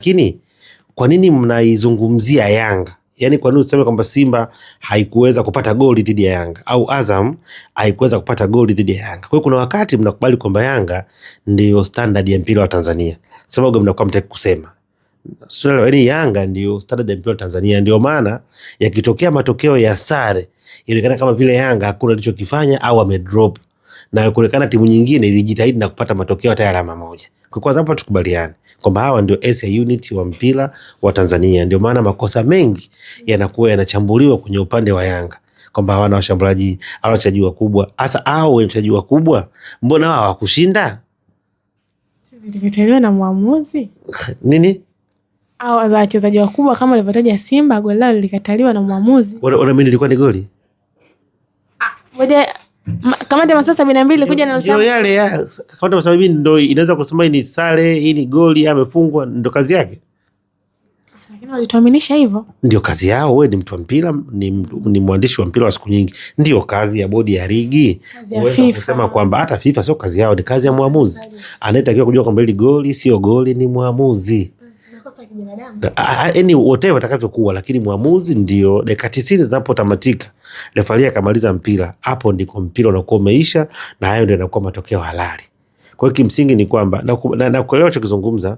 Lakini kwa nini mnaizungumzia Yanga? Yaani kwa nini useme kwamba Simba haikuweza kupata goli dhidi ya Yanga au Azam haikuweza kupata goli dhidi ya Yanga? Kwa hiyo kuna wakati mnakubali kwamba Yanga ndio standard ya mpira wa Tanzania. Sababu mnakuwa mtaki kusema. Sio, yaani Yanga ndio standard ya mpira wa Tanzania, ndio maana yakitokea matokeo ya sare inaonekana kama vile Yanga hakuna alichokifanya au amedrop. Na kuonekana timu nyingine ilijitahidi na kupata matokeo hata alama moja. Kwa kwanza hapa tukubaliane kwamba hawa ndio SA unit wa mpira wa Tanzania. Ndio maana makosa mengi yanakuwa yanachambuliwa kwenye upande wa Yanga kwamba hawana washambuliaji au wachezaji wakubwa. Hasa hao wachezaji wakubwa mbona hao hawakushinda? Sisi tulikataliwa na muamuzi. Nini? Hao wachezaji wakubwa kama walivyotaja Simba goli lao lilikataliwa na muamuzi. Mimi nilikuwa ni goli. Moja kamati ya masaa 72 kuja na ndio yale ya kamati ya masaa 72 ndio inaweza kusema hii ni sare, hii ni goli, amefungwa, ndio kazi yake. Lakini walituaminisha hivyo. Ndio kazi yao. Wewe ni mtu wa mpira, ni mwandishi wa mpira wa siku nyingi. Ndio kazi ya bodi ya ligi. Wewe kusema kwamba hata FIFA sio kazi yao, ni kazi ya muamuzi. Anayetakiwa kujua kwamba hili goli sio goli ni muamuzi. Makosa ya kibinadamu. Yaani whatever atakavyokuwa, lakini muamuzi ndio dakika 90 zinapotamatika refari akamaliza mpira, hapo ndiko mpira unakuwa umeisha na hayo ndio yanakuwa matokeo halali. Kwa hiyo kimsingi ni kwamba na kuelewa chokizungumza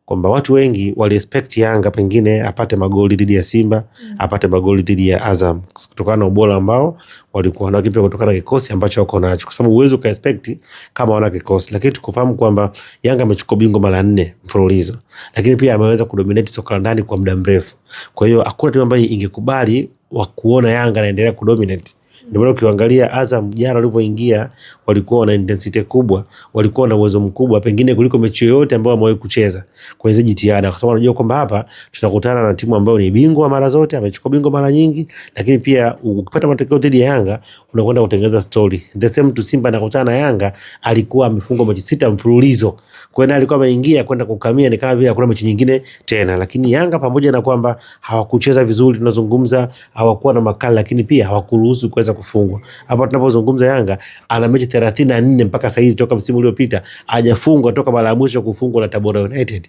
kwamba watu wengi wali expect Yanga pengine apate magoli dhidi ya Simba, apate magoli dhidi ya Azam kutokana na ubora ambao walikuwa nao, pia kutokana na kikosi ambacho wako nacho, kwa sababu uwezo ka expect kama wana kikosi. Lakini tukufahamu kwamba Yanga amechukua bingwa mara 4 mfululizo, lakini pia ameweza kudominate soka la ndani kwa muda mrefu. Kwa hiyo hakuna timu ambayo ingekubali wa kuona Yanga anaendelea kudominate. Ndio maana ukiangalia Azam jana walivyoingia walikuwa na intensity kubwa, walikuwa na uwezo mkubwa pengine kuliko mechi yoyote ambayo wamewahi kucheza kwa hizo jitihada, kwa sababu wanajua kwamba hapa tutakutana na timu ambayo ni bingwa mara zote, amechukua bingwa mara nyingi, lakini pia ukipata matokeo dhidi ya Yanga unakwenda kutengeneza story. The same to Simba anakutana na Yanga, alikuwa amefungwa mechi 6 mfululizo. Kwa hiyo alikuwa ameingia kwenda kukamia, ni kama vile hakuna mechi nyingine tena. Lakini Yanga pamoja na kwamba hawakucheza vizuri, tunazungumza hawakuwa na makali, lakini pia hawakuruhusu kuweza kufungwa. Hapa tunapozungumza Yanga ana mechi 34 mpaka sasa hizi toka msimu uliopita hajafungwa toka mara ya mwisho kufungwa na Tabora United.